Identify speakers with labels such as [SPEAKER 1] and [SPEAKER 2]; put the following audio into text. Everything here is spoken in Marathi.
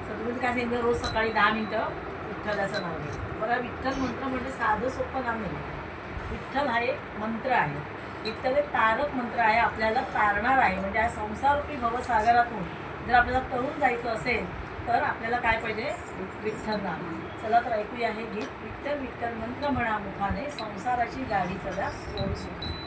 [SPEAKER 1] सद्गुरू काय सांगितलं, रोज सकाळी 10 मिनिटं विठ्ठलाचं नाव घ्यायचं. बघा, विठ्ठल मंत्र म्हणजे साधं सोपं नाव नाही. विठ्ठल हा एक मंत्र आहे. विठ्ठल एक तारक मंत्र आहे, आपल्याला तारणार आहे. म्हणजे या संसारूपी भवसागरातून जर आपल्याला तरुण जायचं असेल तर आपल्याला काय पाहिजे, विठ्ठल नाम. चला तर ऐकूया हे गीत. विठ्ठल विठ्ठल मंत्र म्हणा मुखाने, संसाराची गाडी चला ओढ सोड.